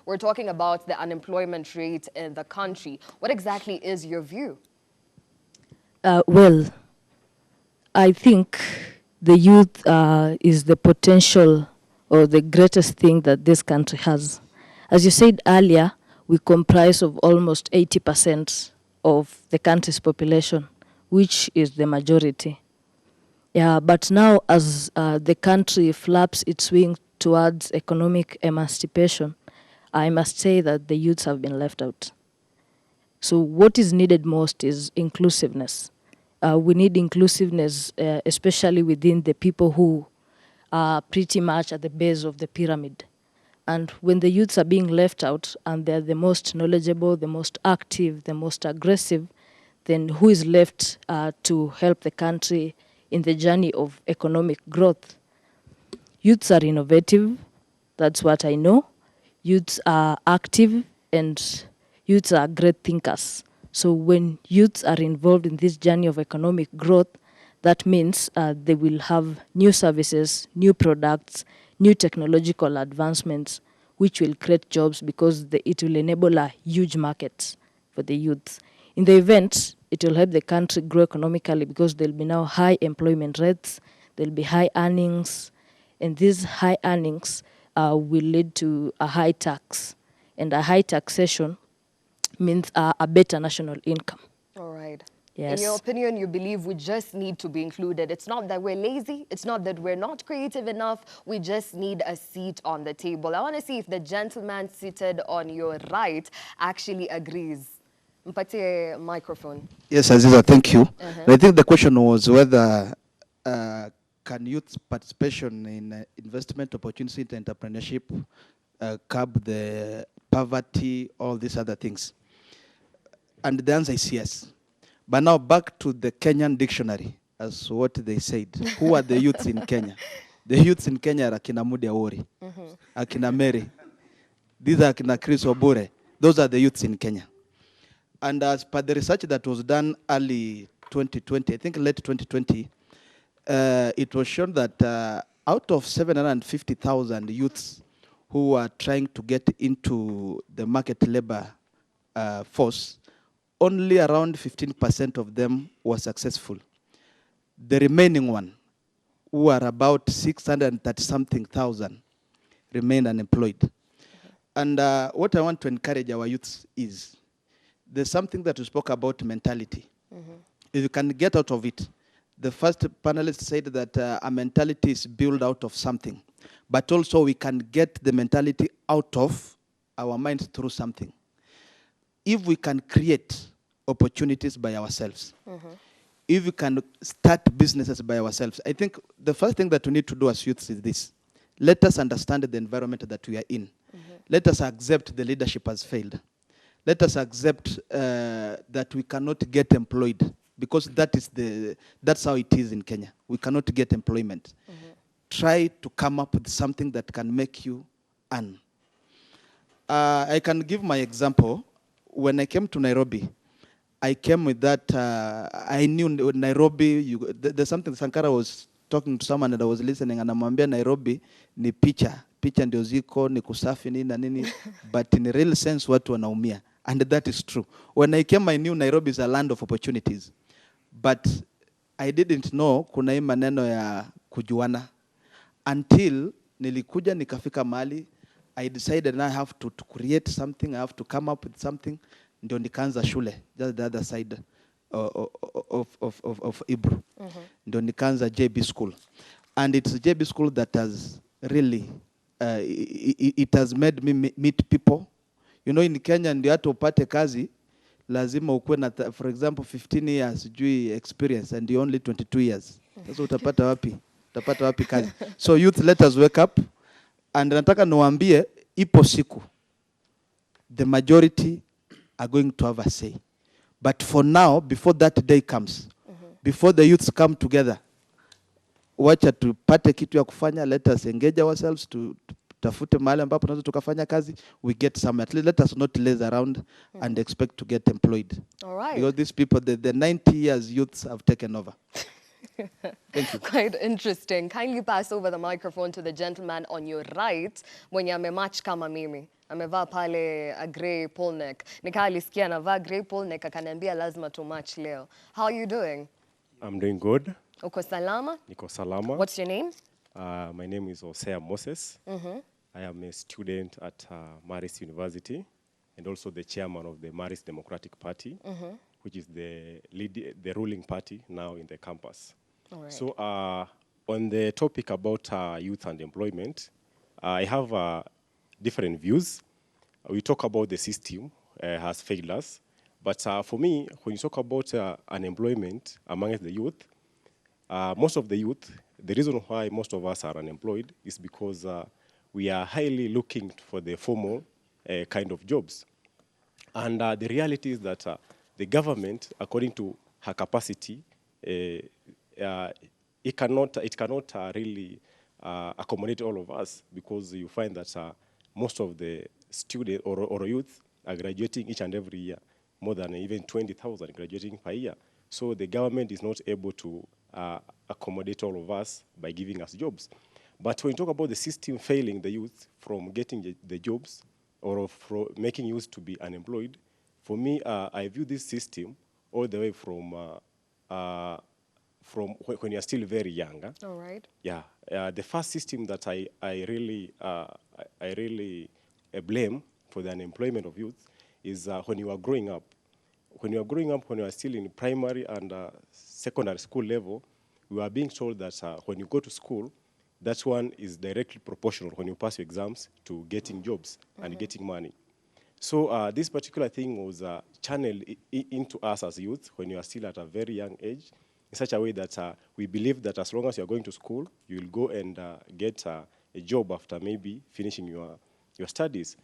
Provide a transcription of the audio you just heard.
We're talking about the unemployment rate in the country. What exactly is your view? Well, I think the youth is the potential or the greatest thing that this country has. As you said earlier, we comprise of almost 80% of the country's population, which is the majority. Yeah, but now as the country flaps its wing towards economic emancipation, I must say that the youths have been left out. So what is needed most is inclusiveness. We need inclusiveness, especially within the people who are pretty much at the base of the pyramid. And when the youths are being left out and they're the most knowledgeable, the most active, the most aggressive, then who is left to help the country in the journey of economic growth? Youths are innovative, that's what I know. Youths are active and youths are great thinkers. So when youths are involved in this journey of economic growth, that means they will have new services, new products, new technological advancements, which will create jobs because it will enable a huge market for the youth. In the event, it will help the country grow economically because there will be now high employment rates, there will be high earnings, and these high earnings will lead to a high tax. And a high taxation means a better national income. All right. Yes. In your opinion, you believe we just need to be included. It's not that we're lazy. It's not that we're not creative enough. We just need a seat on the table. I want to see if the gentleman seated on your right actually agrees. Mpatie microphone. Yes, Aziza, thank you. I think the question was whether can youth participation in investment opportunity and entrepreneurship curb the poverty, all these other things. And the answer is yes. But now back to the Kenyan dictionary, as what they said. Who are the youths in Kenya? The youths in Kenya are Akina Mudi Awori, Akina Mary. These are Akina Chris Obure. Those are the youths in Kenya. And as per the research that was done early 2020, I think late 2020, it was shown that out of 750,000 youths who are trying to get into the market labor force, only around 15% of them were successful. The remaining one, who are about 630-something thousand, remain unemployed. And what I want to encourage our youths is, there's something that we spoke about, mentality. If you can get out of it, the first panelist said that a mentality is built out of something, but also we can get the mentality out of our minds through something. If we can create opportunities by ourselves, if we can start businesses by ourselves, I think the first thing that we need to do as youths is this. Let us understand the environment that we are in. Let us accept the leadership has failed. Let us accept that we cannot get employed, because that's how it is in Kenya. We cannot get employment. Try to come up with something that can make you earn. I can give my example. When I came to Nairobi, I came with that, I knew Nairobi, there's something Sankara was talking to someone and I was listening, and namwambia Nairobi ni picha ndio ziko, ni kusafi nini na nini, but in real sense watu wanaumia. And that is true. When I came, I knew Nairobi is a land of opportunities. But I didn't know kuna hii maneno ya kujuana. Until nilikuja nikafika mahali, I decided I have to create something, I have to come up with something. Ndio nikaanza shule, just the other side of Ebru. Ndio nikaanza JB School. And it's JB School that has really, it has made me meet people. You know, in Kenya, ndio hata upate kazi, lazima ukuwe na, for example, 15 years experience and you're only 22 years. Sasa utapata wapi? Utapata wapi kazi? So youth, let us wake up. And nataka niwaambie, ipo siku, the majority are going to have a say. But for now, before that day comes, before the youths come together, wacha tupate kitu ya kufanya, let us engage ourselves to tafute mahali ambapo tunaweza tukafanya kazi, we get some. At least let us not laze around and expect to get employed. All right. Because these people, the 90 years youths have taken over. Thank you. Quite interesting. Kindly pass over the microphone to the gentleman on your right. Mwenye amematch kama mimi. amevaa pale a grey pull neck. Nikaa alisikia anavaa grey pull neck akaniambia lazima tu match leo. How are you doing? I'm doing good. Uko salama? Niko salama. What's your name? My name is Hosea Moses. I am a student at Maris University and also the chairman of the Maris Democratic Party, which is the ruling party now in the campus. All right. So on the topic about youth and employment, I have different views. We talk about the system has failed us. But for me, when you talk about unemployment amongst the youth, most of the youth, the reason why most of us are unemployed is because we are highly looking for the formal kind of jobs. And the reality is that the government, according to her capacity, it cannot really accommodate all of us, because you find that most of the students or youth are graduating each and every year, more than even 20,000 graduating per year. So the government is not able to accommodate all of us by giving us jobs. But when you talk about the system failing the youth from getting the jobs or from making youth to be unemployed, for me, I view this system all the way from when you're still very young. All right. Yeah, the first system that I really blame for the unemployment of youth is when you are growing up. When you are growing up, when you are still in primary and secondary school level, we are being told that when you go to school, that one is directly proportional when you pass your exams to getting jobs and getting money. So this particular thing was channeled into us as youth when you are still at a very young age, in such a way that we believe that as long as you are going to school, you will go and get a job after maybe finishing your studies.